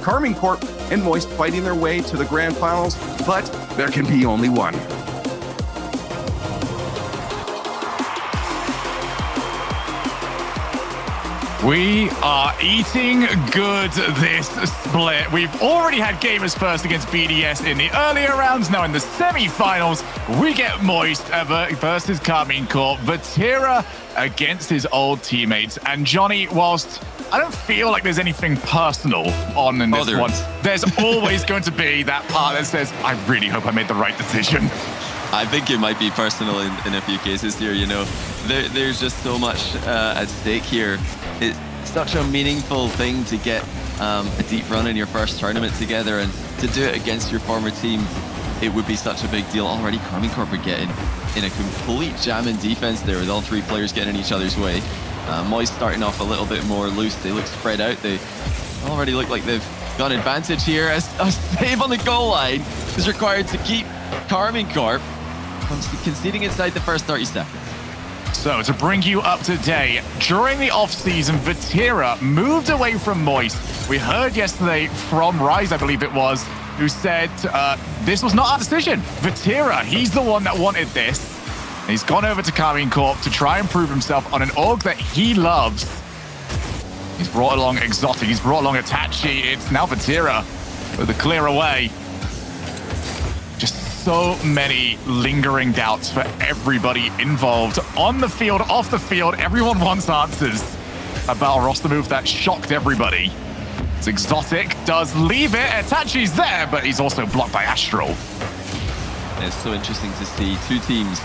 Karmine Corp and Moist fighting their way to the grand finals, but there can be only one. We are eating good this split. We've already had gamers first against BDS in the earlier rounds. Now in the semi-finals, we get Moist versus Karmine Corp. Vatira against his old teammates. And Johnny, whilst I don't feel like there's anything personal on in this one, there's always going to be that part that says, I really hope I made the right decision. I think it might be personal in a few cases here, you know. There's just so much at stake here. It's such a meaningful thing to get a deep run in your first tournament together, and to do it against your former team, it would be such a big deal. Already Karmine Corp are getting in a complete jam in defense there with all three players getting in each other's way. Moist starting off a little bit more loose. They look spread out. They already look like they've got an advantage here, as a save on the goal line is required to keep Karmine Corp from conceding inside the first 30 seconds. So, to bring you up to date, during the off-season, Vatira moved away from Moist. We heard yesterday from Rise, I believe it was, who said this was not our decision. Vatira, he's the one that wanted this. He's gone over to Karmine Corp to try and prove himself on an org that he loves. He's brought along Exotic, he's brought along Itachi. It's now Vatira with a clear away. Just so many lingering doubts for everybody involved. On the field, off the field, everyone wants answers about a roster move that shocked everybody. It's Exotic does leave it. Itachi's there, but he's also blocked by Astral. It's so interesting to see two teams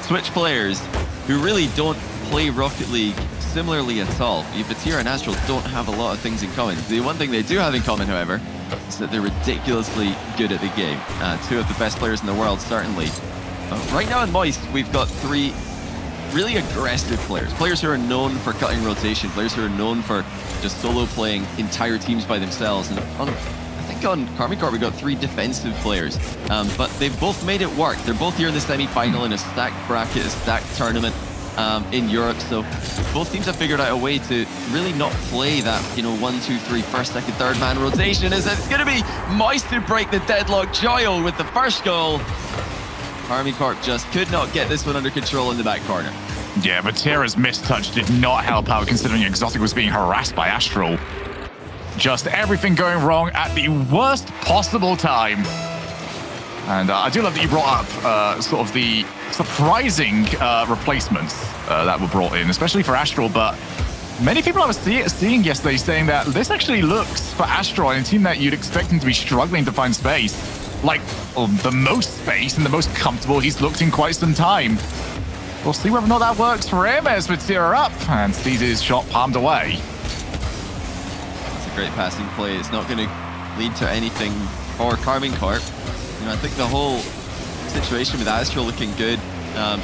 switch players who really don't play Rocket League similarly at all. Vatira and Astral don't have a lot of things in common. The one thing they do have in common, however, is that they're ridiculously good at the game. Two of the best players in the world, certainly. Right now in Moist, we've got three really aggressive players. Players who are known for cutting rotation, players who are known for just solo playing entire teams by themselves. And I think on Karmine Corp, we got three defensive players, but they've both made it work. They're both here in the semi-final in a stacked bracket, a stacked tournament in Europe. So both teams have figured out a way to really not play that, you know, 1, 2, 3, first, second, third man rotation. As it's going to be Moist to break the deadlock. Joyo with the first goal. Karmine Corp just could not get this one under control in the back corner. Yeah, Vatira's mistouch did not help out, considering Exotic was being harassed by Astral. Just everything going wrong at the worst possible time. And I do love that you brought up sort of the surprising replacements that were brought in, especially for Astral. But many people I was seeing yesterday saying that this actually looks, for Astral, a team that you'd expect him to be struggling to find space, like the most space and the most comfortable he's looked in quite some time. We'll see whether or not that works for him as Vatira up and sees his shot palmed away. That's a great passing play. It's not going to lead to anything for Karmine Corp. You know, I think the whole situation with Astral looking good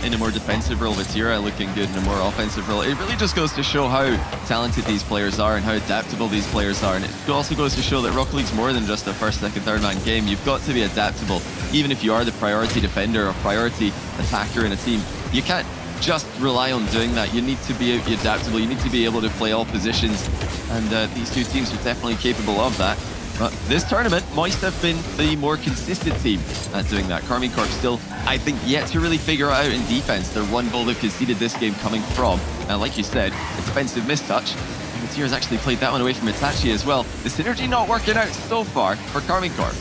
in a more defensive role, Vatira looking good in a more offensive role, it really just goes to show how talented these players are and how adaptable these players are. And it also goes to show that Rocket League's more than just a first, second, third man game. You've got to be adaptable. Even if you are the priority defender or priority attacker in a team, you can't just rely on doing that. You need to be adaptable. You need to be able to play all positions. And these two teams are definitely capable of that. But this tournament, Moist have been the more consistent team at doing that. Karmine Corp still, I think, yet to really figure it out in defense. Their one goal they've conceded this game coming from, like you said, a defensive mistouch. Vatira's actually played that one away from Itachi as well. The synergy not working out so far for Karmine Corp.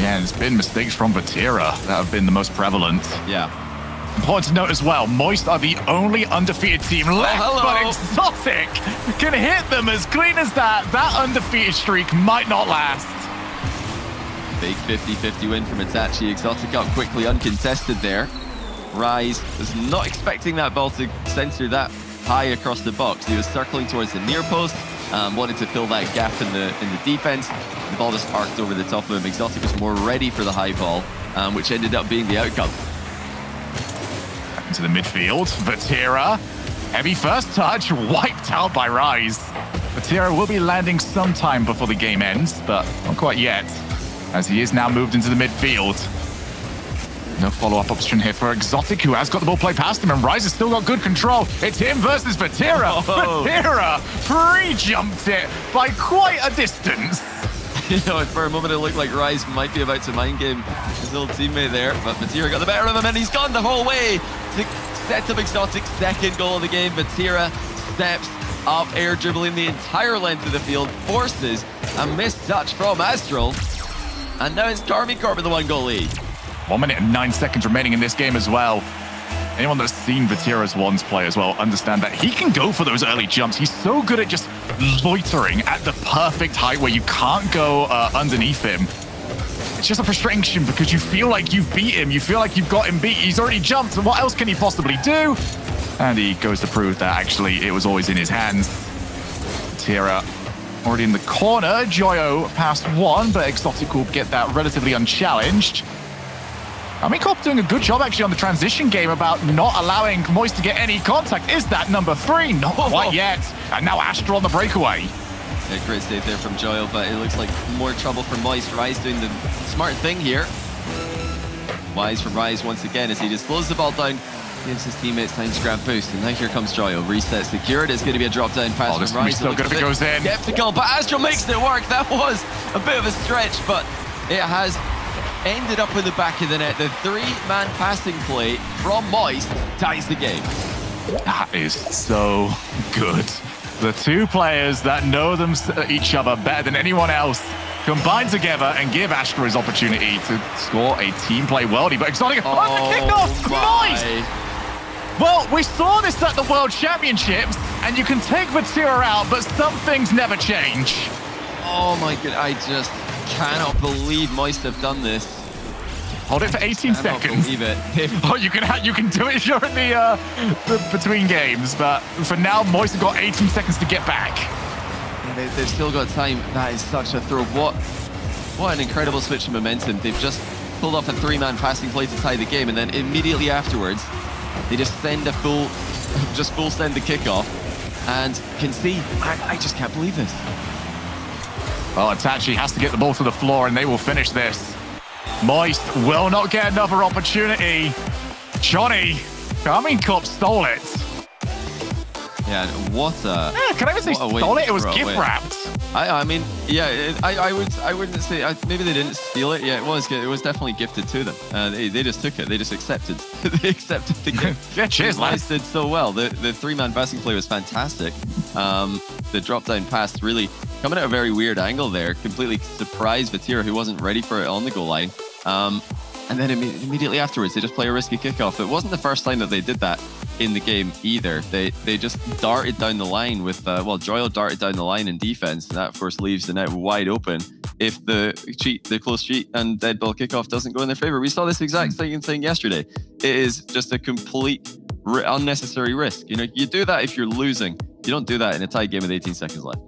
Yeah, and it's been mistakes from Vatira that have been the most prevalent. Yeah. Important to note as well, Moist are the only undefeated team left, but Exotic can hit them as clean as that. That undefeated streak might not last. Big 50-50 win from Itachi. Exotic up quickly, uncontested there. Rise was not expecting that ball to center that high across the box. He was circling towards the near post, wanted to fill that gap in the defense. The ball just arced over the top of him. Exotic was more ready for the high ball, which ended up being the outcome. Into the midfield, Vatira, heavy first touch, wiped out by Rise. Vatira will be landing sometime before the game ends, but not quite yet, as he is now moved into the midfield. No follow-up option here for Exotic, who has got the ball played past him, and Rise has still got good control. It's him versus Vatira. Vatira pre-jumped it by quite a distance. You know, for a moment it looked like Rise might be about to mind game his little teammate there, but Vatira got the better of him, and he's gone the whole way to set up Exotic's second goal of the game. Vatira steps up, air dribbling the entire length of the field, forces a missed touch from Astral, and now it's Karmine Corp with the 1-goal lead. 1 minute and 9 seconds remaining in this game as well. Anyone that's seen Vatira's ones play as well understand that he can go for those early jumps. He's so good at just loitering at the perfect height where you can't go underneath him. It's just a frustration because you feel like you've beat him. You feel like you've got him beat. He's already jumped, and what else can he possibly do? And he goes to prove that actually it was always in his hands. Vatira already in the corner. Joyo past one, but Exotic will get that relatively unchallenged. Karmine Corp doing a good job actually on the transition game about not allowing Moist to get any contact. Is that number 3? Not quite yet. And now Astral on the breakaway. Yeah, great save there from Joyo, but it looks like more trouble for Moist. Rise doing the smart thing here. Wise from Rise once again as he just slows the ball down, gives his teammates time to grab boost. And now here comes Joyo. Reset secured. It's going to be a drop down pass this from Rise. Still good if it goes in. Skeptical, but Astral makes it work. That was a bit of a stretch, but it has ended up in the back of the net. The 3-man passing play from Moist ties the game. That is so good. The two players that know each other better than anyone else combine together and give Astral his opportunity to score a team play worldie. But Exotic on the kickoff. Moist! Well, we saw this at the World Championships, and you can take Vatira out, but some things never change. Oh my god, I just cannot believe Moist have done this. Hold it for 18 seconds. Believe it. Oh, you can do it during the between games, but for now, Moist have got 18 seconds to get back. Yeah, they've still got time. That is such a throw. What an incredible switch of momentum. They've just pulled off a 3-man passing play to tie the game, and then immediately afterwards, they just send a full send the kickoff, and can see. I just can't believe this. Well, Itachi has to get the ball to the floor, and they will finish this. Moist will not get another opportunity. Johnny, Karmine Corp stole it. Yeah, what a... Yeah, can I even say stole it? It was gift wrapped. I mean, yeah, I wouldn't say... maybe they didn't steal it. Yeah, it was definitely gifted to them. They just took it. They just accepted. They accepted the gift. Yeah, cheers, lads. Did so well. The 3-man passing play was fantastic. The drop-down pass really coming at a very weird angle there. Completely surprised Vatira, who wasn't ready for it on the goal line. And then immediately afterwards, they just play a risky kickoff. It wasn't the first time that they did that in the game either. They just darted down the line with, Joyo darted down the line in defense. And that, of course, leaves the net wide open if the close cheat and dead ball kickoff doesn't go in their favor. We saw this exact same thing yesterday. It is just a complete unnecessary risk. You know, you do that if you're losing. You don't do that in a tight game with 18 seconds left.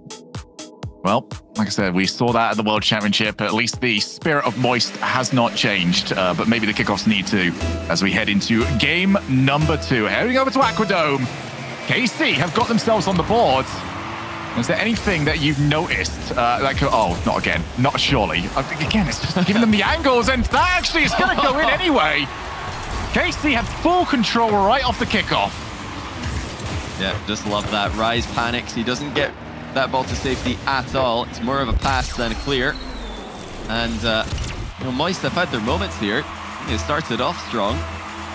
Well, like I said, we saw that at the World Championship. At least the spirit of Moist has not changed, but maybe the kickoffs need to as we head into game number 2. Heading over to Aquadome, KC have got themselves on the board. Is there anything that you've noticed? Oh, not again. Not surely. Again, it's just giving them the angles, and that actually is going to go in anyway. KC have full control right off the kickoff. Yeah, just love that. Rise panics. He doesn't get that ball to safety at all. It's more of a pass than a clear. And Moist have had their moments here. They started off strong,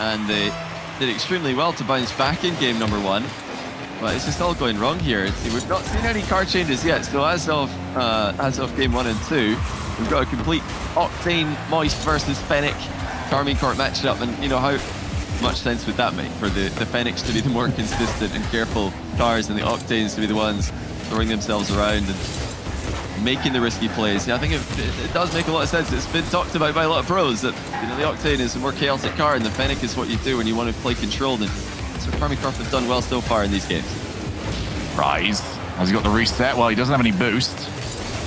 and they did extremely well to bounce back in game number 1. But it's just all going wrong here. We've not seen any card changes yet. So as of game 1 and 2, we've got a complete Octane Moist versus Fennec Karmine Corp matched up, and you know how much sense would that make for the Fennecs to be the more consistent and careful cars, and the Octanes to be the ones throwing themselves around and making the risky plays. Yeah, I think it does make a lot of sense. It's been talked about by a lot of pros that the Octane is a more chaotic car, and the Fennec is what you do when you want to play controlled. And that's what Karmine Corp have done well so far in these games. Rise has he got the reset? Well, he doesn't have any boost.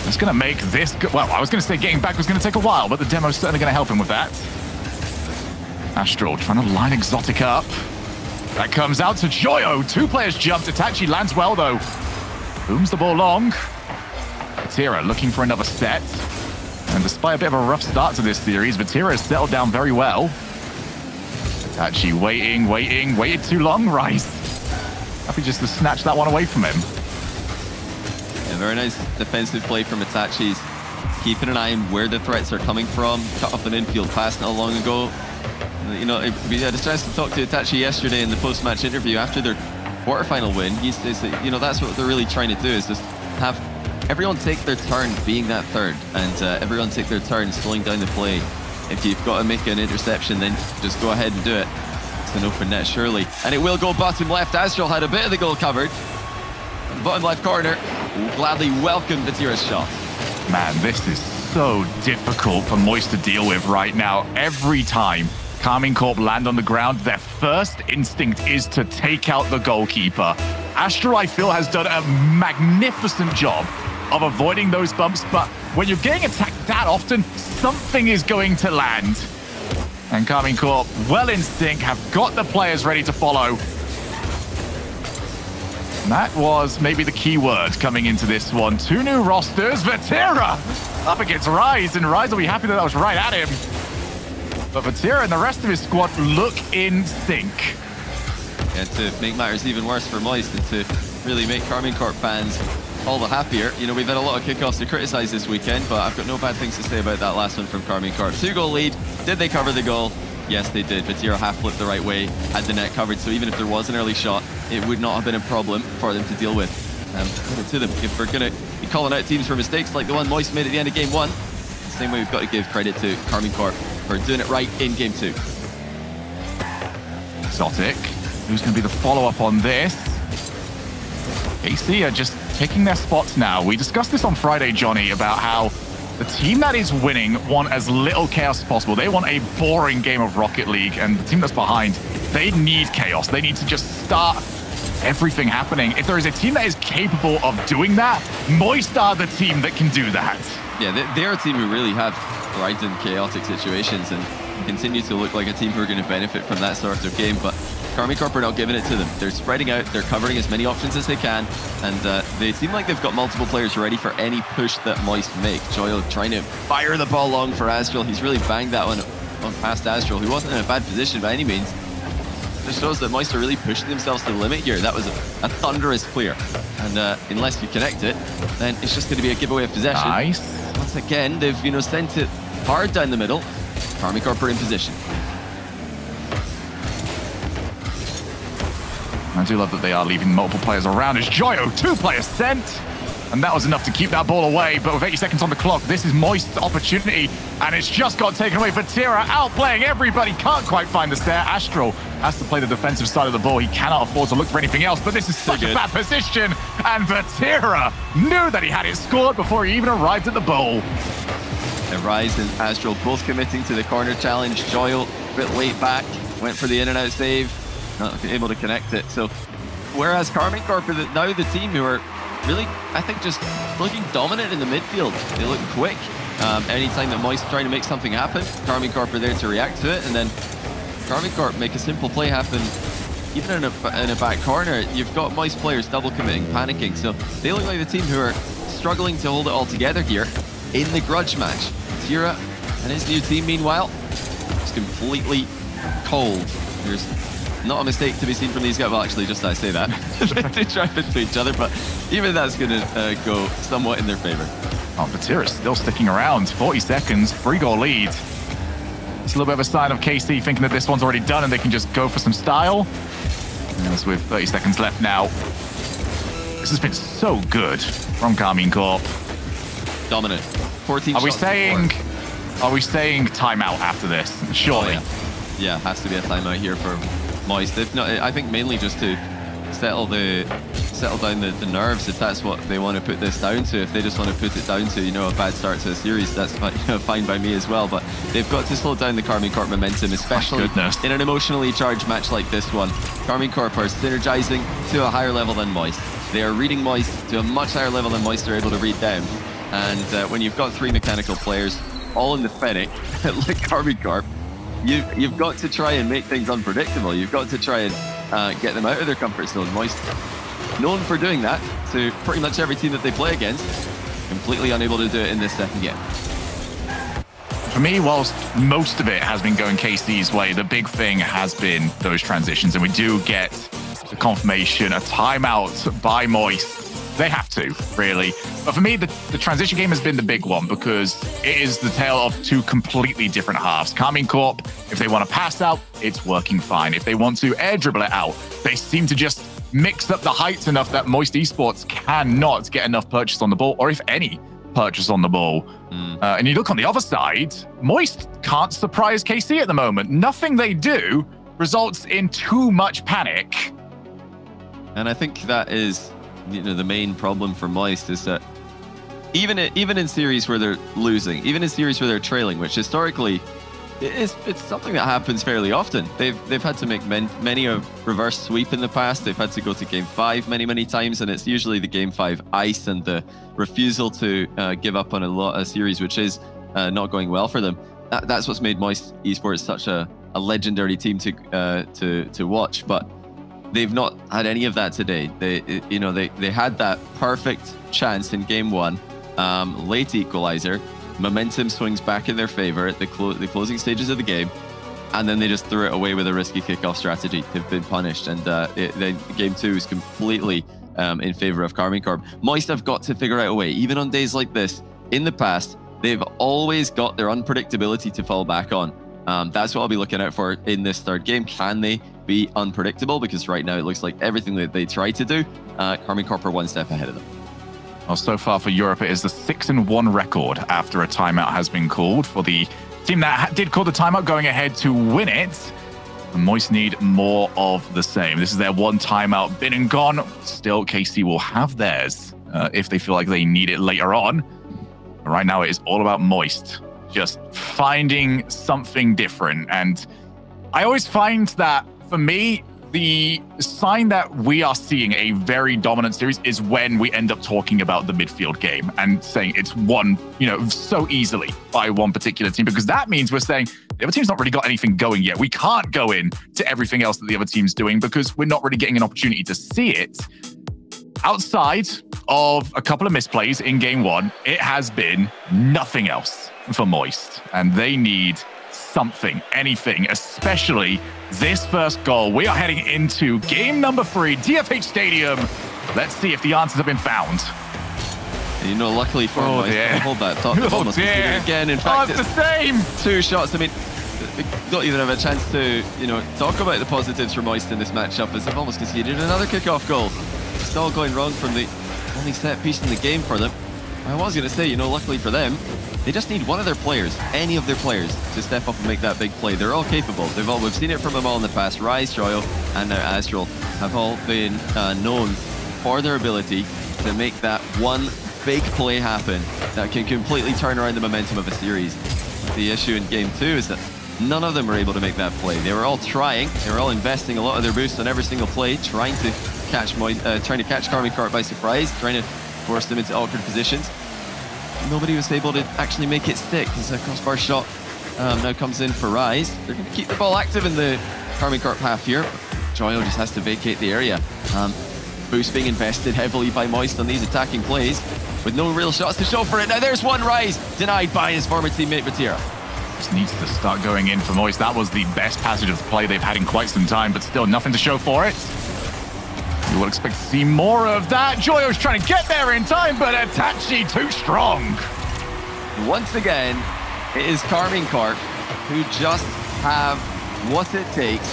It's going to make this good. Well, I was going to say getting back was going to take a while, but the demo's certainly going to help him with that. Astral trying to line Exotic up. That comes out to Joyo. 2 players jumped. Itachi lands well, though. Booms the ball long. Vatira looking for another set. And despite a bit of a rough start to this series, Vatira has settled down very well. Itachi waited too long. Rise happy just to snatch that one away from him. Yeah, very nice defensive play from Itachi's. keeping an eye on where the threats are coming from. Cut off an infield pass not long ago. You know, we had a chance to talk to Itachi yesterday in the post-match interview after their quarterfinal win. He says that, you know, that's what they're really trying to do, is just have everyone take their turn being that third, and everyone take their turn slowing down the play. If you've got to make an interception, then just go ahead and do it. It's an open net, surely. And it will go bottom left. Astral had a bit of the goal covered. Bottom left corner, gladly welcome Vatira's shot. Man, this is so difficult for Moist to deal with right now. Every time Karmine Corp land on the ground, their first instinct is to take out the goalkeeper. Astral, I feel, has done a magnificent job of avoiding those bumps, but when you're getting attacked that often, something is going to land. And Karmine Corp, well in sync, have got the players ready to follow. And that was maybe the key word coming into this one. Two new rosters. Vatira up against Rise, and Rise will be happy that was right at him. But Vatira and the rest of his squad look in sync. Yeah, to make matters even worse for Moist and to really make Karmine Corp fans all the happier. You know, we've had a lot of kickoffs to criticize this weekend, but I've got no bad things to say about that last one from Karmine Corp. 2-goal lead. Did they cover the goal? Yes, they did. Vatira half-flipped the right way, had the net covered, so even if there was an early shot, it would not have been a problem for them to deal with. Credit to them. If we're going to be calling out teams for mistakes like the one Moist made at the end of Game 1, the same way we've got to give credit to Karmine Corp for doing it right in Game 2. Exotic. Who's going to be the follow-up on this? AC are just picking their spots now. We discussed this on Friday, Johnny, about how the team that is winning want as little chaos as possible. They want a boring game of Rocket League, and the team that's behind, they need chaos. They need to just start everything happening. If there is a team that is capable of doing that, Moist are the team that can do that. Yeah, they're a team who really have thrived in chaotic situations and continue to look like a team who are going to benefit from that sort of game, but Karmine Corp are not giving it to them. They're spreading out, they're covering as many options as they can, and they seem like they've got multiple players ready for any push that Moist make. Joyo trying to fire the ball long for Astral. He's really banged that one past Astral, who wasn't in a bad position by any means. This shows that Moist are really pushing themselves to the limit here. That was a thunderous clear, and unless you connect it, then it's just going to be a giveaway of possession. Nice. Once again, they've sent it hard down the middle. Karmine Corp are in position. I do love that they are leaving multiple players around. As Joyo, 2 players sent, and that was enough to keep that ball away. But with 80 seconds on the clock, this is Moist's opportunity, and it's just got taken away. Vatira outplaying everybody, can't quite find the stair. Astral has to play the defensive side of the ball. He cannot afford to look for anything else, but this is such a bad position, and Vatira knew that he had it scored before he even arrived at the bowl. And Rise and Astral both committing to the corner challenge. Joyo a bit late back, went for the in and out save, not able to connect it. So whereas Karmine Corp are now the team who are really, I think, just looking dominant in the midfield. They look quick. Anytime that Moist trying to make something happen, Karmine Corp are there to react to it, and then Karmine Corp make a simple play happen. Even in a back corner, you've got Moist players double committing, panicking. So they look like the team who are struggling to hold it all together here in the grudge match. Tira and his new team, meanwhile, is completely cold. There's not a mistake to be seen from these guys. Well, actually, just I say that. They drive into each other, but even that's going to go somewhat in their favor. Oh, Vatira's still sticking around. 40 seconds, 3-goal lead. It's a little bit of a sign of KC thinking that this one's already done and they can just go for some style. And as with 30 seconds left now, this has been so good from Karmine Corp. Dominant. 14 Are we shots saying timeout after this? Surely. Oh, yeah, has to be a timeout here for Moist. If not, I think mainly just to settle down the nerves, if that's what they want to put this down to. If they just want to put it down to, you know, a bad start to a series, that's fine by me as well. But they've got to slow down the Karmine Corp momentum, especially in an emotionally charged match like this one. Karmine Corp are synergizing to a higher level than Moist. They are reading Moist to a much higher level than Moist are able to read them. And when you've got 3 mechanical players all in the Fennec, like Karmine Corp, you've got to try and make things unpredictable. You've got to try and get them out of their comfort zone. Moist, known for doing that to pretty much every team that they play against, completely unable to do it in this second game. For me, whilst most of it has been going KC's way, the big thing has been those transitions, and we do get the confirmation, a timeout by Moist. They have to, really. But for me, the transition game has been the big one because it is the tale of two completely different halves. Karmine Corp, if they want to pass out, it's working fine. If they want to air dribble it out, they seem to just mix up the heights enough that Moist Esports cannot get enough purchase on the ball, or if any purchase on the ball. And you look on the other side, Moist can't surprise KC at the moment. Nothing they do results in too much panic. And I think that is, the main problem for Moist is that even in series where they're losing, even in series where they're trailing, which historically it's something that happens fairly often. They've had to make many a reverse sweep in the past. They've had to go to game 5 many times, and it's usually the game 5 ice and the refusal to give up on a series which is not going well for them. That's what's made Moist Esports such a legendary team to watch. But they've not had any of that today. They had that perfect chance in game 1, late equalizer. Momentum swings back in their favor at the closing stages of the game, and then they just threw it away with a risky kickoff strategy. They've been punished, and game 2 is completely in favor of Karmine Corp. Moist have got to figure out a way, even on days like this. In the past, they've always got their unpredictability to fall back on. That's what I'll be looking out for in this third game. Can they be unpredictable? Because right now it looks like everything that they try to do, Karmine Corp are one step ahead of them. Well, so far for Europe, it is the 6-1 record after a timeout has been called for the team that did call the timeout, going ahead to win it. The Moist need more of the same. This is their one timeout, been and gone. Still, KC will have theirs if they feel like they need it later on. But right now, it is all about Moist, just finding something different. And I always find that, for me, the sign that we are seeing a very dominant series is when we end up talking about the midfield game and saying it's won, so easily by one particular team, because that means we're saying the other team's not really got anything going yet. We can't go in to everything else that the other team's doing because we're not really getting an opportunity to see it. Outside of a couple of misplays in game 1, it has been nothing else for Moist, and they need something, anything, especially this first goal. We are heading into game number 3, DFH Stadium. Let's see if the answers have been found. Luckily for Moist, hold that thought. Almost it again. In fact, it's the same. 2 shots. I mean, we don't even have a chance to, talk about the positives for Moist in this matchup, as they've almost conceded another kickoff goal. It's all going wrong from the only set piece in the game for them. I was going to say, luckily for them, they just need one of their players, any of their players, to step up and make that big play. They're all capable. We've seen it from them all in the past. Rise, Joyo, and now Astral have all been known for their ability to make that one big play happen that can completely turn around the momentum of a series. The issue in game 2 is that none of them were able to make that play. They were all trying. They were all investing a lot of their boost on every single play, trying to catch Karmine Corp by surprise, trying to force them into awkward positions. Nobody was able to actually make it stick as a crossbar shot now comes in for Rise. They're going to keep the ball active in the Karmine Corp half here. Joyo just has to vacate the area. Boost being invested heavily by Moist on these attacking plays with no real shots to show for it. Now there's one Rise denied by his former teammate Batira. Just needs to start going in for Moist. That was the best passage of the play they've had in quite some time, but still nothing to show for it. You will expect to see more of that. Joyo's trying to get there in time, but Itachi too strong. Once again, it is Karmine Corp who just have what it takes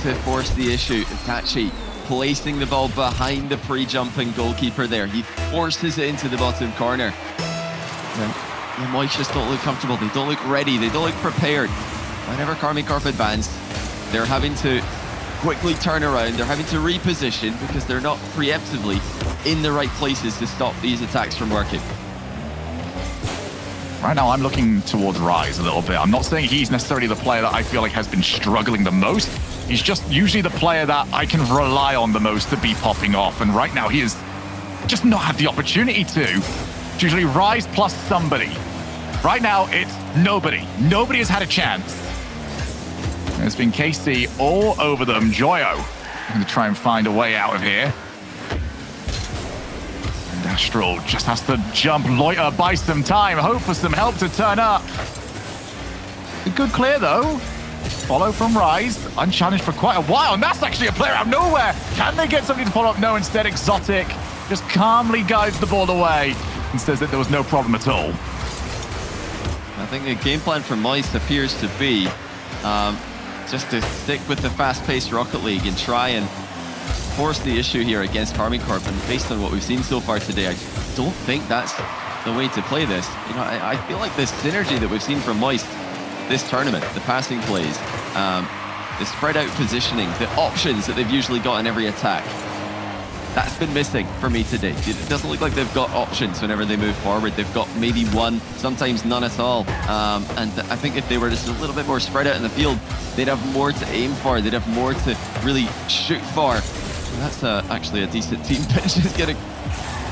to force the issue. Itachi placing the ball behind the pre-jumping goalkeeper there. He forces it into the bottom corner. The Moist just don't look comfortable. They don't look ready. They don't look prepared. Whenever Karmine Corp advance, they're having to quickly turn around. They're having to reposition because they're not preemptively in the right places to stop these attacks from working. Right now, I'm looking towards Rise a little bit. I'm not saying he's necessarily the player that I feel like has been struggling the most. He's just usually the player that I can rely on the most to be popping off. And right now, he has just not had the opportunity to. It's usually Rise plus somebody. Right now, it's nobody. Nobody has had a chance. It's been KC all over them. Joyo going to try and find a way out of here. And Astral just has to jump, loiter, buy some time, hope for some help to turn up. A good clear, though. Follow from Rise, unchallenged for quite a while, and that's actually a player out of nowhere. Can they get somebody to follow up? No, instead Exotic just calmly guides the ball away and says that there was no problem at all. I think the game plan for Moist appears to be just to stick with the fast-paced Rocket League and try and force the issue here against Karmine Corp. And based on what we've seen so far today, I don't think that's the way to play this. You know, I feel like this synergy that we've seen from Moist this tournament, the passing plays, the spread out positioning, the options that they've usually got in every attack, that's been missing for me today. It doesn't look like they've got options whenever they move forward. They've got maybe one, sometimes none at all. And I think if they were just a little bit more spread out in the field, they'd have more to aim for. They'd have more to really shoot for. And that's actually a decent team pitch. Just getting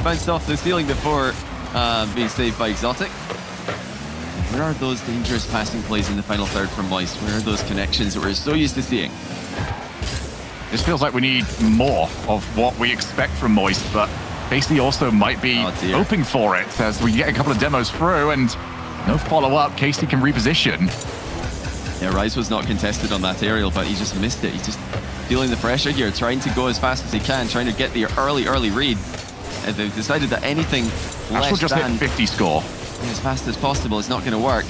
bounced off the ceiling before being saved by Exotic. Where are those dangerous passing plays in the final third from Moist? Where are those connections that we're so used to seeing? This feels like we need more of what we expect from Moist, but basically also might be hoping for it as we get a couple of demos through and no follow-up. Casey can reposition. Yeah, Rise was not contested on that aerial, but he just missed it. He's just feeling the pressure here, trying to go as fast as he can, trying to get the early read. And they've decided that anything less just than hit 50 score. as fast as possible is not going to work.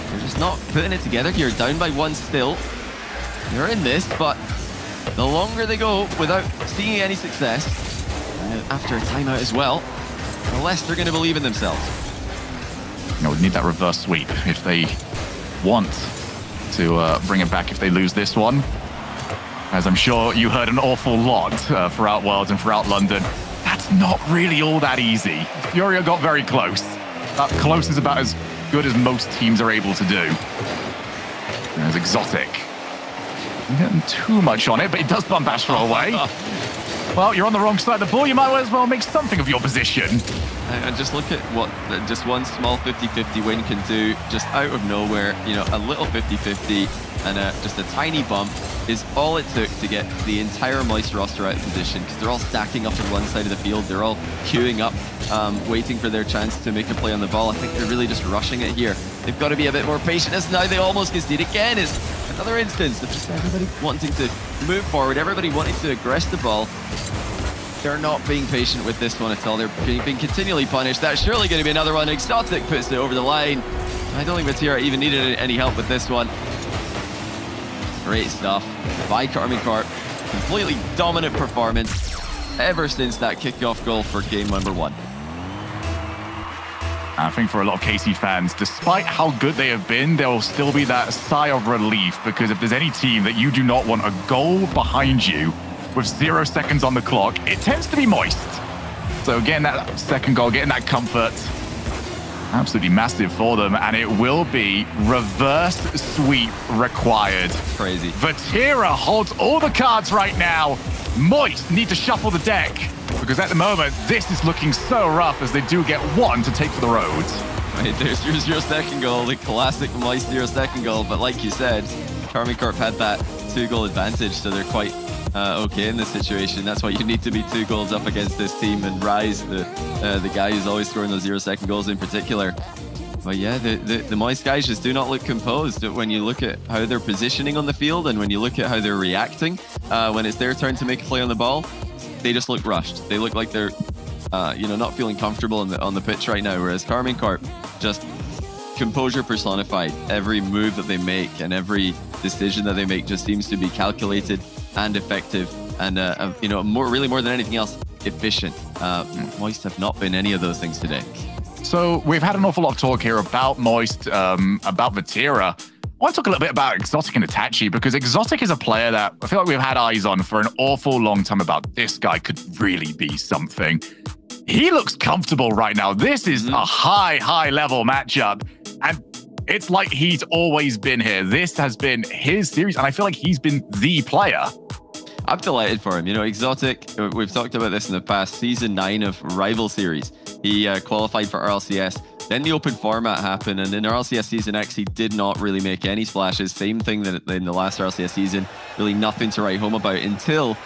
They're just not putting it together here. Down by one still. They're in this, but the longer they go without seeing any success, after a timeout as well, the less they're going to believe in themselves. You know, we need that reverse sweep if they want to bring it back if they lose this one. As I'm sure you heard an awful lot throughout Worlds and throughout London. That's not really all that easy. Furia got very close. That close is about as good as most teams are able to do. There's Exotic. I'm getting too much on it, but it does bump Astro away. Well, you're on the wrong side of the ball. You might as well make something of your position. And just look at what just one small 50-50 win can do just out of nowhere. You know, a little 50-50 and just a tiny bump is all it took to get the entire Moist roster out of position, because they're all stacking up on one side of the field. They're all queuing up, waiting for their chance to make a play on the ball. I think they're really just rushing it here. They've got to be a bit more patient, as now they almost concede again. It's another instance of just everybody wanting to move forward, everybody wanting to aggress the ball. They're not being patient with this one at all. They're being continually punished. That's surely going to be another one. Exotic puts it over the line. I don't think Vatira even needed any help with this one. Great stuff by Karmine Corp. Completely dominant performance ever since that kickoff goal for game number one. I think for a lot of KC fans, despite how good they have been, there will still be that sigh of relief, because if there's any team that you do not want a goal behind you with 0 seconds on the clock, it tends to be Moist. So getting that second goal, getting that comfort, absolutely massive for them, and it will be reverse sweep required. Crazy. Vatira holds all the cards right now. Moist need to shuffle the deck, because at the moment, this is looking so rough as they do get one to take for the road. Right, there's your 0 second goal, the classic Moist 0 second goal, but like you said, Karmine Corp had that 2-goal advantage, so they're quite okay in this situation. That's why you need to be 2 goals up against this team, and Rise, the guy who's always scoring those 0 second goals in particular. But yeah, the Moist guys just do not look composed when you look at how they're positioning on the field, and when you look at how they're reacting when it's their turn to make a play on the ball. They just look rushed. They look like they're you know, not feeling comfortable on the pitch right now, whereas Karmine Corp, just composure personified. Every move that they make and every decision that they make just seems to be calculated and effective, and you know, really more than anything else, efficient. Moist have not been any of those things today. So we've had an awful lot of talk here about Moist, about Vatira. I want to talk a little bit about Exotic and Itachi, because Exotic is a player that I feel like we've had eyes on for an awful long time about this guy could really be something. He looks comfortable right now. This is a high level matchup, and it's like he's always been here. This has been his series, and I feel like he's been the player. I'm delighted for him. You know, Exotic, we've talked about this in the past, season 9 of Rival Series. He qualified for RLCS. Then the open format happened, and in RLCS Season X, he did not really make any splashes. Same thing that in the last RLCS season, really nothing to write home about until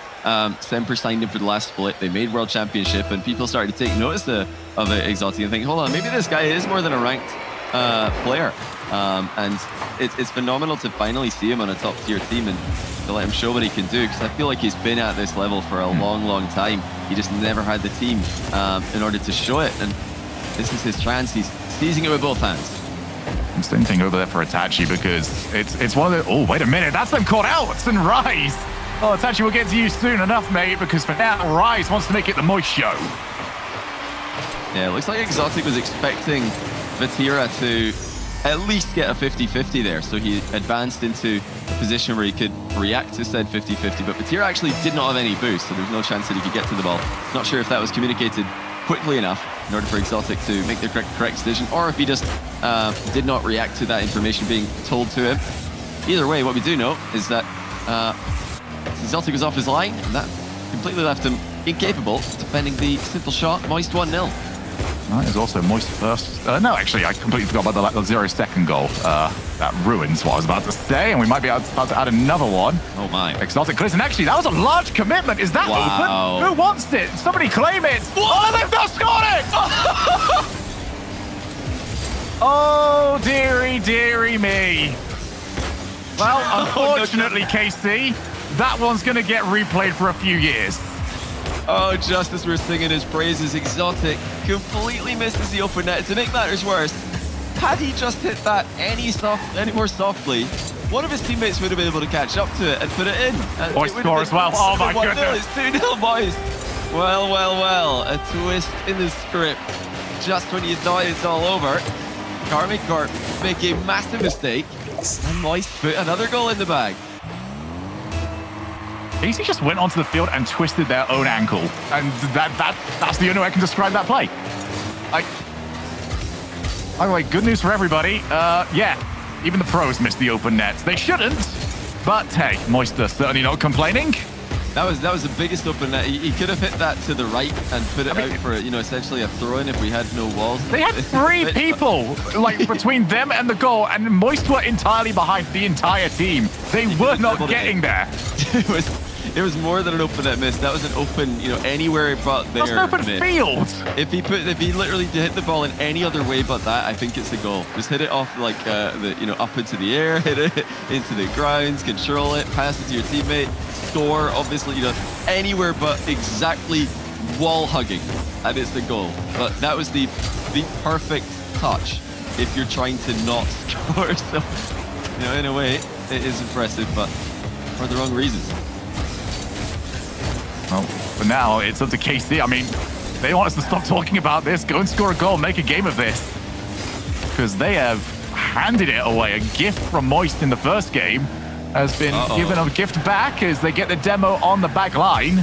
Semper signed him for the last split. They made World Championship, and people started to take notice of Exotic and think, hold on, maybe this guy is more than a ranked player. And it's phenomenal to finally see him on a top-tier team and to let him show what he can do, because I feel like he's been at this level for a long time. He just never had the team in order to show it, and this is his chance. He's seizing it with both hands. Same thing over there for Itachi, because it's one of the... Oh, wait a minute. That's them caught out. And Rise. Oh, Itachi, we'll get to you soon enough, mate, because for now, Rise wants to make it the Moist show. Yeah, it looks like Exotic was expecting Vatira to at least get a 50-50 there. So he advanced into a position where he could react to said 50-50. But Vatira actually did not have any boost, so there's no chance that he could get to the ball. Not sure if that was communicated quickly enough in order for Exotic to make the correct decision, or if he just did not react to that information being told to him. Either way, what we do know is that Exotic was off his line, and that completely left him incapable of defending the simple shot. Moist 1-0. That is also Moist first. No, actually, I completely forgot about the 0-second goal. That ruins what I was about to say, and we might be about to add another one. Oh my. Exotic clears, and actually, that was a large commitment. Is that open? Who wants it? Somebody claim it. Oh, they've not scored it! Oh, dearie me. Well, unfortunately, KC, that one's going to get replayed for a few years. Oh, just as we're singing his praises, Exotic completely misses the open net. To make matters worse, had he just hit that any more softly, one of his teammates would have been able to catch up to it and put it in. Moist score as well. Oh my goodness. It's 2-0 Moist. Well. A twist in the script. Just when you thought it's all over, Karmine Corp make a massive mistake, and Moist put another goal in the bag. Easy just went onto the field and twisted their own ankle, and that's the only way I can describe that play. By the way, good news for everybody. Yeah, even the pros missed the open net. They shouldn't, but hey, Moister certainly not complaining. That was the biggest open net. He could have hit that to the right and put it out for essentially a throw-in if we had no walls. They had three people between them and the goal, and Moist were entirely behind the entire team. They were not getting there. It was more than an open net miss. That was an open, anywhere but there. That's an open field. If he literally hit the ball in any other way but that, I think it's a goal. Just hit it off up into the air, hit it into the grounds, control it, pass it to your teammate, score. Obviously, anywhere but exactly wall hugging, and it's the goal. But that was the perfect touch if you're trying to not score. So, in a way, it is impressive, but for the wrong reasons. Well, for now, it's up to KC. I mean, they want us to stop talking about this. Go and score a goal, make a game of this. Because they have handed it away. A gift from Moist in the first game has been given a gift back as they get the demo on the back line.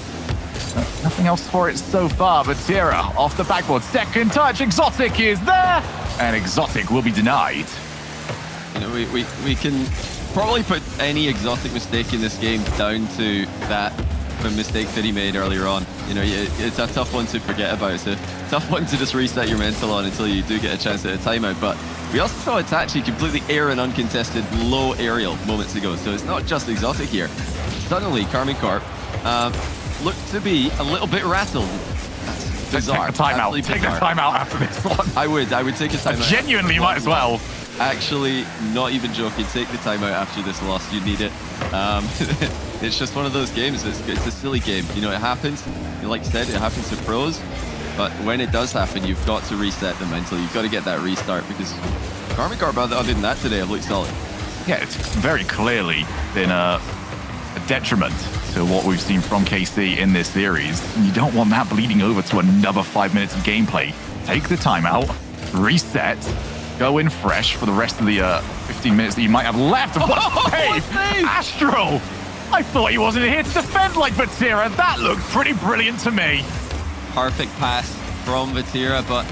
Nothing else for it so far, but Tira off the backboard. Second touch, Exotic is there, and Exotic will be denied. We can probably put any Exotic mistake in this game down to that mistake that he made earlier on. It's a tough one to forget about. It's a tough one to just reset your mental on until you do get a chance at a timeout. But we also saw Itachi completely air an uncontested low aerial moments ago. So it's not just Exotic here. Suddenly, Karmine Corp looked to be a little bit rattled. That's bizarre. Take the timeout. Take the timeout after this one. I would take a timeout. Genuinely, you might as well. Actually, not even joking. Take the timeout after this loss. You need it. It's just one of those games. It's a silly game. It happens. Like I said, it happens to pros. But when it does happen, you've got to reset the mental. You've got to get that restart, because Karmine Corp, other than that today, have looked solid. Yeah, it's very clearly been a detriment to what we've seen from KC in this series. And you don't want that bleeding over to another 5 minutes of gameplay. Take the timeout, reset, go in fresh for the rest of the 15 minutes that you might have left. And what save! Astral! I thought he wasn't here to defend like Vatira. That looked pretty brilliant to me. Perfect pass from Vatira, but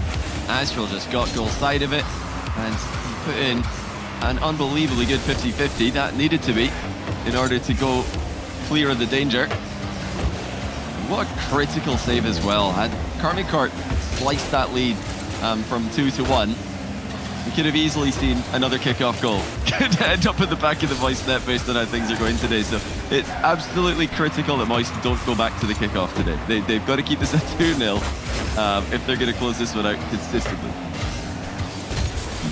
Astral just got goal side of it and put in an unbelievably good 50-50. That needed to be in order to go clear of the danger. What a critical save as well. Had Karmine Corp sliced that lead from 2-1, we could have easily seen another kickoff goal. Could end up in the back of the Moist net based on how things are going today. So it's absolutely critical that Moist don't go back to the kickoff today. They've got to keep this at 2-0 if they're going to close this one out consistently.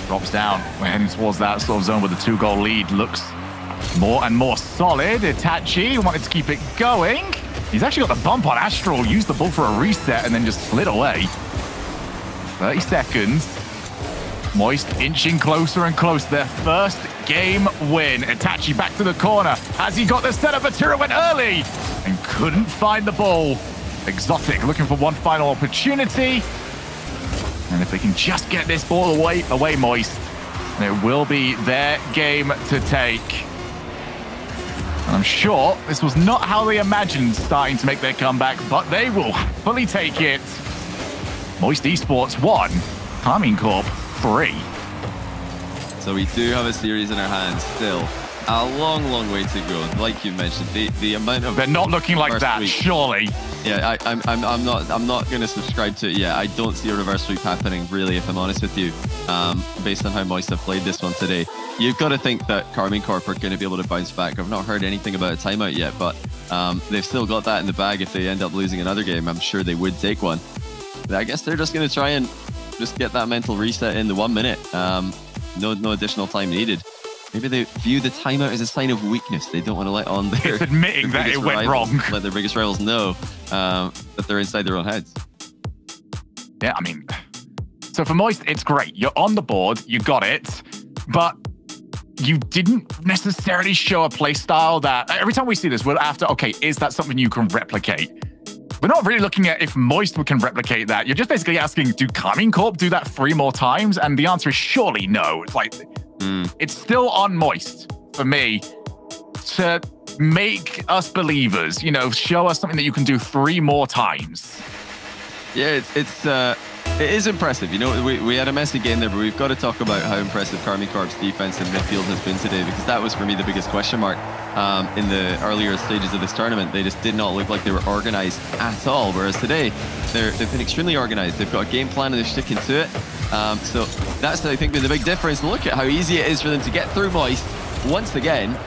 Drops down. We're heading towards that sort of zone where the 2-goal lead looks more and more solid. Itachi wanted to keep it going. He's actually got the bump on Astral, used the ball for a reset, and then just slid away. 30 seconds. Moist inching closer and closer. Their first game win. Itachi back to the corner. Has he got the setup? Vatira went early and couldn't find the ball. Exotic looking for one final opportunity. And if they can just get this ball away Moist, then it will be their game to take. And I'm sure this was not how they imagined starting to make their comeback, but they will fully take it. Moist Esports 1, Karmine Corp 3. So we do have a series in our hands still. A long, long way to go. Like you mentioned, the amount of... They're not looking like that, surely. Yeah, I'm not going to subscribe to it yet. I don't see a reverse sweep happening, really, if I'm honest with you, based on how Moist have played this one today. You've got to think that Karmine Corp are going to be able to bounce back. I've not heard anything about a timeout yet, but they've still got that in the bag. If they end up losing another game, I'm sure they would take one. But I guess they're just going to try and just get that mental reset in the 1 minute. No additional time needed. Maybe they view the timeout as a sign of weakness. They don't want to let on their... It's admitting that it went wrong. Let their biggest rivals know that they're inside their own heads. Yeah, I mean... So for Moist, it's great. You're on the board, you got it, but you didn't necessarily show a play style that... Every time we see this, we're after, okay, is that something you can replicate? We're not really looking at if Moist can replicate that. You're just basically asking, do Karmine Corp do that 3 more times? And the answer is surely no. It's like... It's still on Moist for me to make us believers, you know, show us something that you can do 3 more times. Yeah, it is impressive. You know, we had a messy game there, but we've got to talk about how impressive Karmine Corp's defense and midfield has been today, because that was for me the biggest question mark in the earlier stages of this tournament. They just did not look like they were organized at all, whereas today they've been extremely organized. They've got a game plan and they're sticking to it. So that's, I think, been the big difference. Look at how easy it is for them to get through Moist. Once again,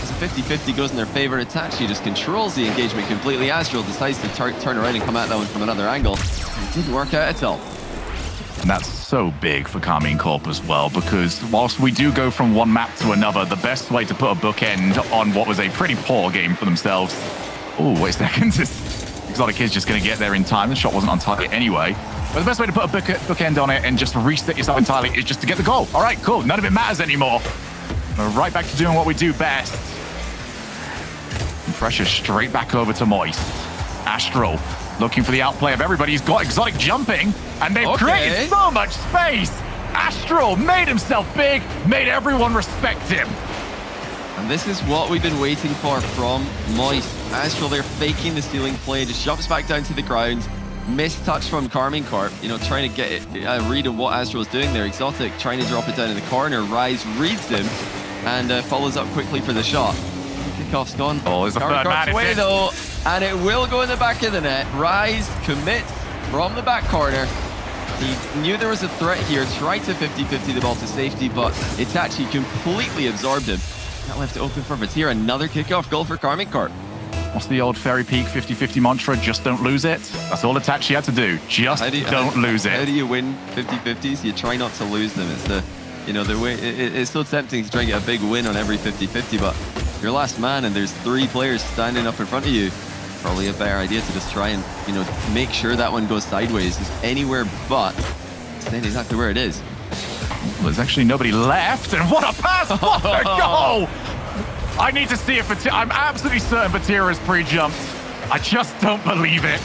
it's a 50-50 goes in their favor. Itachi just controls the engagement completely. Astral decides to turn around and come at that one from another angle. It didn't work out at all. And that's so big for Karmine Corp as well, because whilst we do go from one map to another, the best way to put a bookend on what was a pretty poor game for themselves... Oh, wait a second. Exotic is just going to get there in time. The shot wasn't on target anyway. But the best way to put a bookend on it and just reset yourself entirely is just to get the goal. All right, cool. None of it matters anymore. We're right back to doing what we do best. And pressure straight back over to Moist. Astral looking for the outplay of everybody. He's got Exotic jumping, and they've created so much space. Astral made himself big, made everyone respect him. And this is what we've been waiting for from Moist. Astral, they're faking the stealing play, just jumps back down to the ground. Missed touch from Karmine Corp, you know, trying to get a read of what Astral is doing there. Exotic trying to drop it down in the corner. Rise reads him and follows up quickly for the shot. Kickoff's gone. Oh, there's a third man away though, and it will go in the back of the net. Rise commits from the back corner. He knew there was a threat here, tried to 50-50 the ball to safety, but Itachi completely absorbed him. That left it open for Vatira. Another kickoff goal for Karmine Corp. What's the old Fairy Peak 50-50 mantra? Just don't lose it. That's all Itachi had to do. Just don't lose it. How do you win 50-50s? You try not to lose them. It's the, you know, the way. It's so tempting to try and get a big win on every 50-50, but you're last man and there's 3 players standing up in front of you. Probably a better idea to just try and, you know, make sure that one goes sideways. Just anywhere but staying exactly where it is. Well, there's actually nobody left, and what a pass! What a goal! I need to see if I'm absolutely certain Vatira is pre-jumped. I just don't believe it.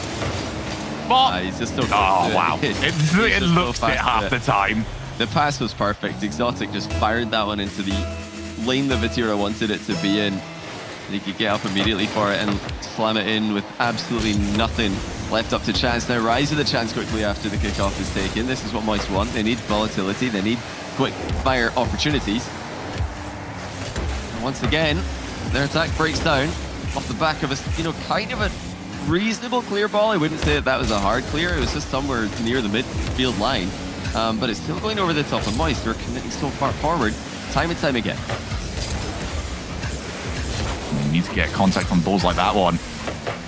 But he's just so close oh wow, it looks it half the time. The pass was perfect. Exotic just fired that one into the lane that Vatira wanted it to be in. And he could get up immediately for it and slam it in with absolutely nothing left up to chance. Now Rise with the chance quickly after the kickoff is taken. This is what Moist want. They need volatility. They need quick fire opportunities. Once again, their attack breaks down off the back of a, you know, kind of a reasonable clear ball. I wouldn't say that was a hard clear. It was just somewhere near the midfield line. But it's still going over the top of Moist. They're committing so far forward, time and time again. You need to get contact on balls like that one.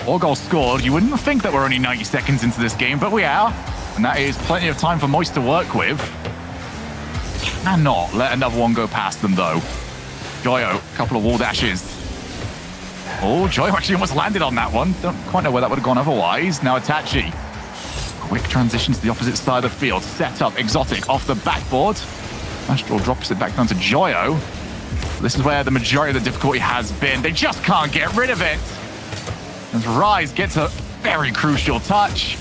4 goals scored. You wouldn't think that we're only 90 seconds into this game, but we are. And that is plenty of time for Moist to work with. cannot let another one go past them, though. Joyo, a couple of wall dashes. Oh, Joyo actually almost landed on that one. Don't quite know where that would have gone otherwise. Now Itachi. Quick transition to the opposite side of the field. Set up Exotic off the backboard. Astral drops it back down to Joyo. This is where the majority of the difficulty has been. They just can't get rid of it. As Rise gets a very crucial touch.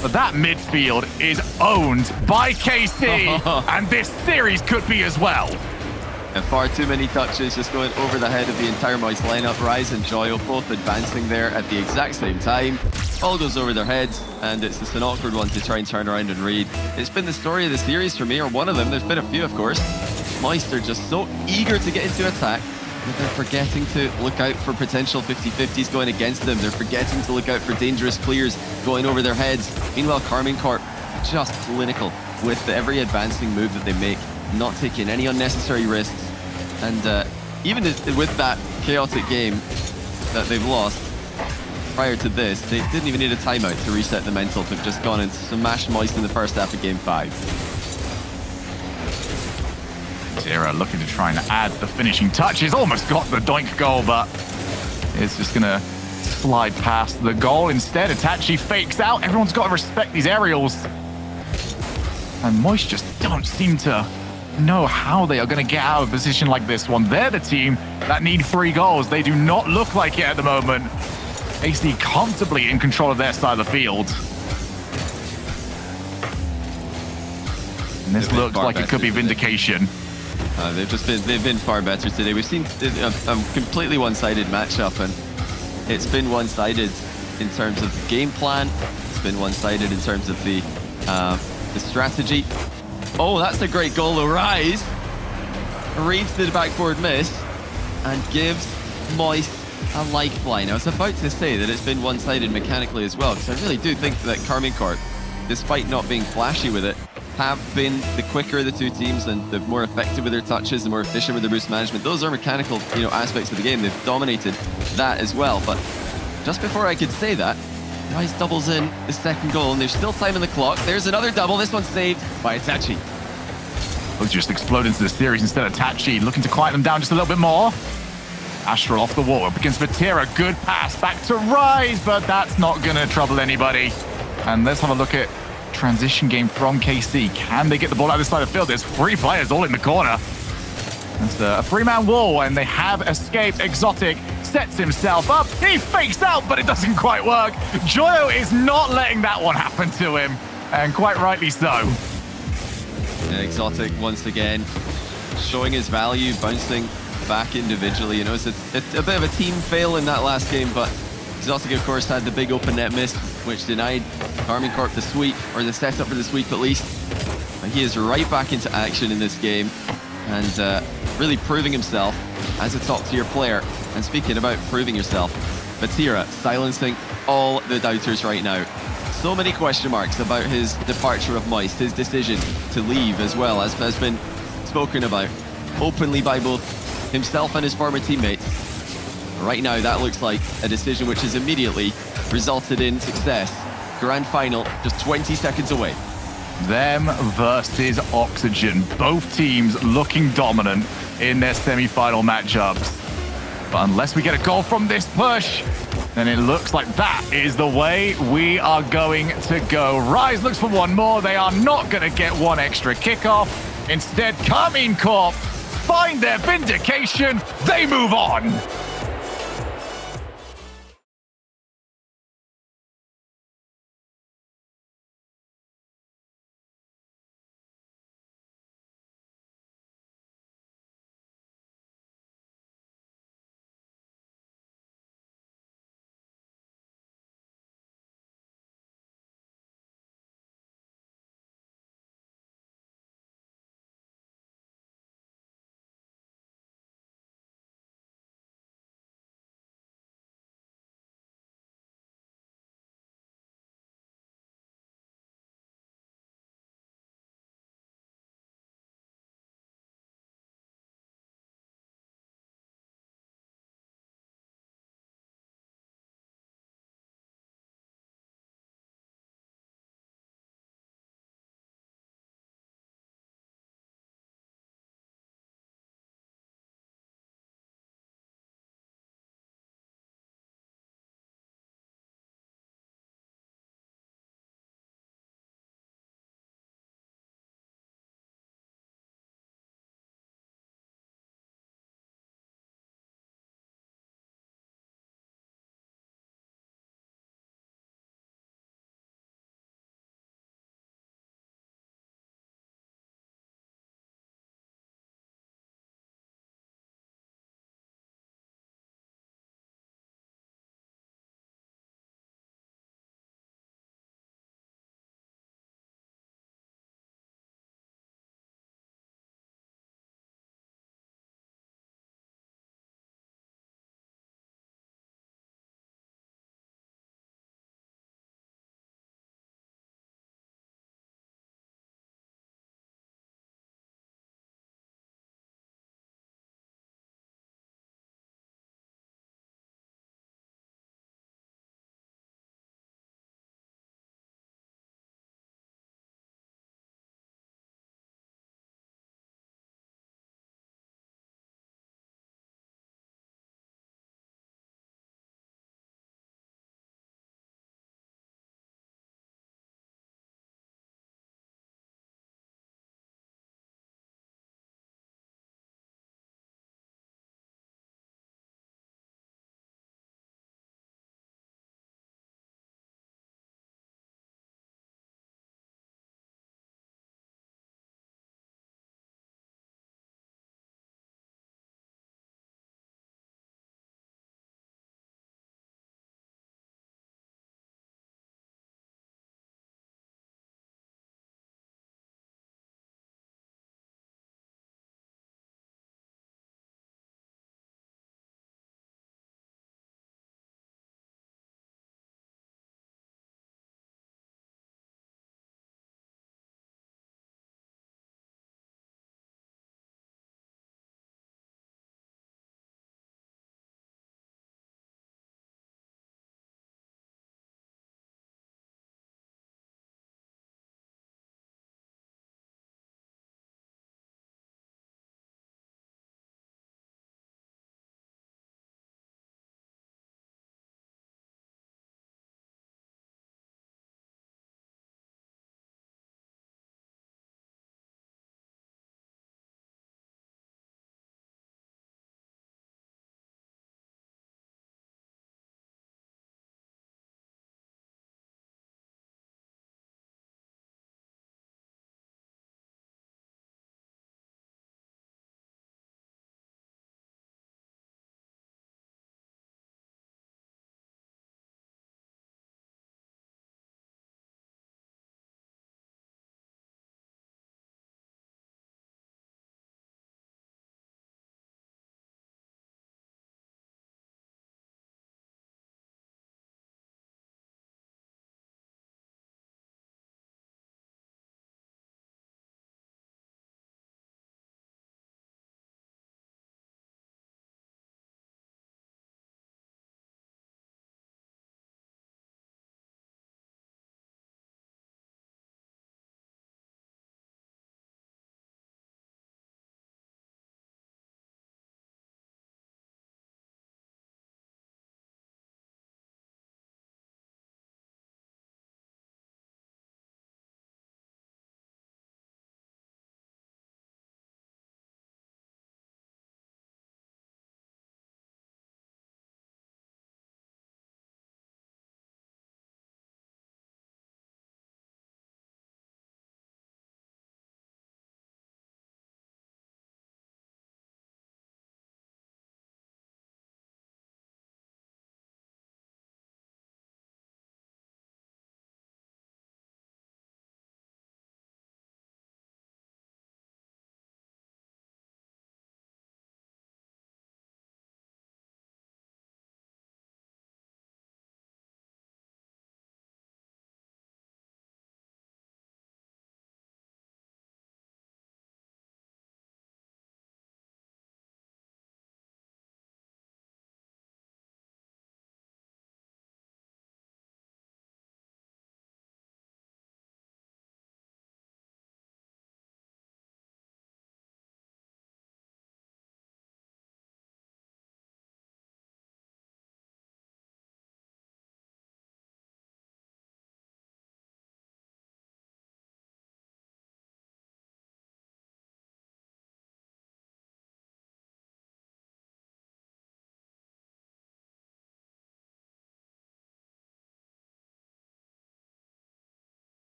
But that midfield is owned by KC. And this series could be as well. And far too many touches just going over the head of the entire Moist lineup. Rise and Joyo both advancing there at the exact same time. All goes over their heads, and it's just an awkward one to try and turn around and read. It's been the story of the series for me, or one of them. There's been a few, of course. Moist are just so eager to get into attack that they're forgetting to look out for potential 50-50s going against them. They're forgetting to look out for dangerous clears going over their heads. Meanwhile, Karmine Corp just clinical with every advancing move that they make, not taking any unnecessary risks. And even with that chaotic game that they've lost, prior to this, they didn't even need a timeout to reset the mental. They've just gone and smashed Moist in the first half of Game 5. Tira looking to try and add the finishing touches. Almost got the doink goal, but it's just going to slide past the goal. Instead, Itachi fakes out. Everyone's got to respect these aerials. And Moist just don't seem to know how they are going to get out of a position like this one. They're the team that need 3 goals. They do not look like it at the moment. AC comfortably in control of their side of the field. And this looks like it could be vindication. They've been far better today. We've seen a completely one-sided matchup, and it's been one-sided in terms of the game plan. It's been one-sided in terms of the strategy. Oh, that's a great goal. Rise reads the backboard miss and gives Moist a lifeline. I was about to say that it's been one-sided mechanically as well, because I really do think that Karmine Corp, despite not being flashy with it, have been the quicker of the two teams and the more effective with their touches, the more efficient with their boost management. Those are mechanical, aspects of the game. They've dominated that as well. But just before I could say that, Rise doubles in the second goal, and there's still time in the clock. There's another double. This one's saved by Itachi. Those just explode into the series instead of Itachi, looking to quiet them down just a little bit more. Astral off the wall up against Vatira. Good pass back to Rise, but that's not going to trouble anybody. And let's have a look at transition game from KC. Can they get the ball out of this side of the field? There's 3 players all in the corner. That's a 3-man wall, and they have escaped. Exotic sets himself up. He fakes out, but it doesn't quite work. Joyo is not letting that one happen to him, and quite rightly so. Yeah, Exotic once again showing his value, bouncing back individually. It's a bit of a team fail in that last game, but Exotic, of course, had the big open net miss, which denied Karmine Corp the sweep, or the setup for the sweep at least. And he is right back into action in this game, and really proving himself as a top-tier player. And speaking about proving yourself, Vatira silencing all the doubters right now. So many question marks about his departure of Moist, his decision to leave as well, as has been spoken about openly by both himself and his former teammates. Right now, that looks like a decision which has immediately resulted in success. Grand final, just 20 seconds away. Them versus Oxygen. Both teams looking dominant in their semi-final matchups. But unless we get a goal from this push, then it looks like that is the way we are going to go. Rise looks for one more. They are not going to get one extra kickoff. Instead, Karmine Corp find their vindication. They move on.